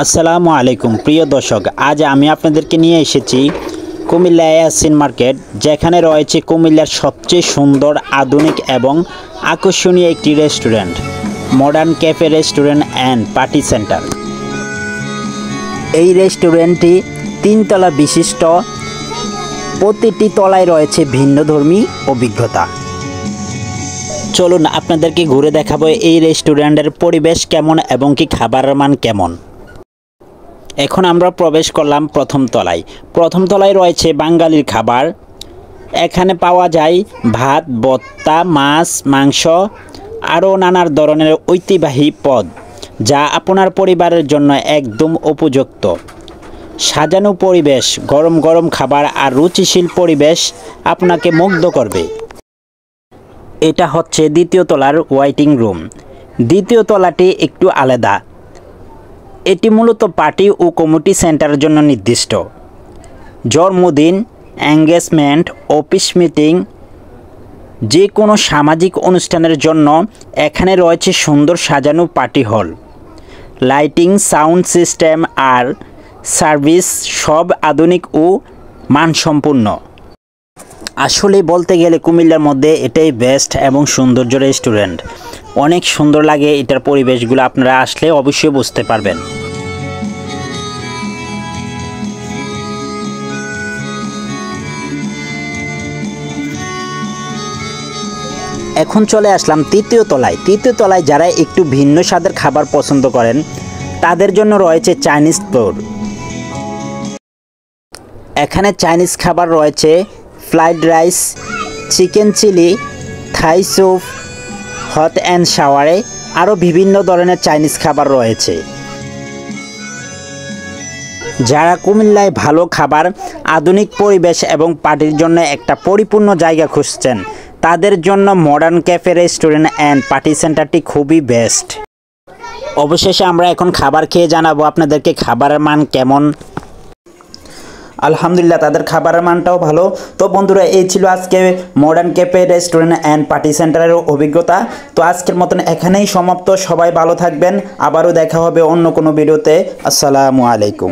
আসসালামু আলাইকুম প্রিয় দর্শক, আজ আমি আপনাদেরকে নিয়ে এসেছি কুমিল্লা ইয়াসিন মার্কেট, যেখানে রয়েছে কুমিল্লার সবচেয়ে সুন্দর, আধুনিক এবং আকর্ষণীয় একটি restaurant, modern cafe restaurant and party centre. এই রেস্টুরেন্টটি 3 তলা বিশিষ্ট, প্রতিটি তলায় রয়েছে ভিন্নধর্মী অভিজ্ঞতা। চলুন আপনাদেরকে ঘুরে দেখাবো এই রেস্টুরেন্টের পরিবেশ কেমন এবং কি খাবারের মান কেমন। এখন আমরা প্রবেশ করলাম প্রথম তলায়। প্রথম তলায় রয়েছে বাঙালির খাবার। এখানে পাওয়া যায় ভাত, ভর্তা, মাছ, মাংস আরও নানা ধরনের ঐতিহ্যবাহী পদ, যা আপনার পরিবারের জন্য একদম উপযুক্ত। সাজানো পরিবেশ, গরম গরম খাবার আর রুচিশীল পরিবেশ আপনাকে মুগ্ধ করবে। এটা হচ্ছে দ্বিতীয় তলার ওয়েটিং রুম। দ্বিতীয় তলাটি একটু আলাদা। এটি মূলত পার্টি ও কমিউনিটি সেন্টারের জন্য নির্দিষ্ট। জন্মদিন, এঙ্গেজমেন্ট, অফিস মিটিং, যে কোনো সামাজিক অনুষ্ঠানের জন্য এখানে রয়েছে সুন্দর সাজানো party hall. Lighting, sound system আর সার্ভিস সব আধুনিক ও মানসম্পন্ন। আসলে বলতে গেলে কুমিল্লার মধ্যে এটাই বেস্ট এবং সৌন্দর্য রেস্টুরেন্ট। অনেক সুন্দর লাগে এটার পরিবেশগুলো, আপনারা আসলে অবশ্যই বুঝতে পারবেন। এখন চলে আসলাম তৃতীয় তলায়। তৃতীয় তলায় যারা একটু ভিন্ন স্বাদের খাবার পছন্দ করেন তাদের জন্য রয়েছে চাইনিজ ফ্লোর। এখানে চাইনিজ খাবার রয়েছে fried rice, chicken chilli, Thai soup, hot and শাওয়ারে আরও বিভিন্ন ধরনের চাইনিজ খাবার রয়েছে। যারা কুমিল্লায় ভালো খাবার, আধুনিক পরিবেশ এবং পার্টির জন্য একটা পরিপূর্ণ জায়গা খুঁজছেন, তাদের জন্য modern cafe restaurant and party সেন্টারটি খুবই বেস্ট। অবশেষে আমরা এখন খাবার খেয়ে জানাবো আপনাদেরকে খাবারের মান কেমন। আলহামদুলিল্লাহ, তাদের খাবারের মানটাও ভালো। তো বন্ধুরা, এই ছিল আজকে modern cafe restaurant and party সেন্টারের অভিজ্ঞতা। তো আজকের মতন এখানেই সমাপ্ত। সবাই ভালো থাকবেন, আবারও দেখা হবে অন্য কোনো ভিডিওতে। আসসালামু আলাইকুম।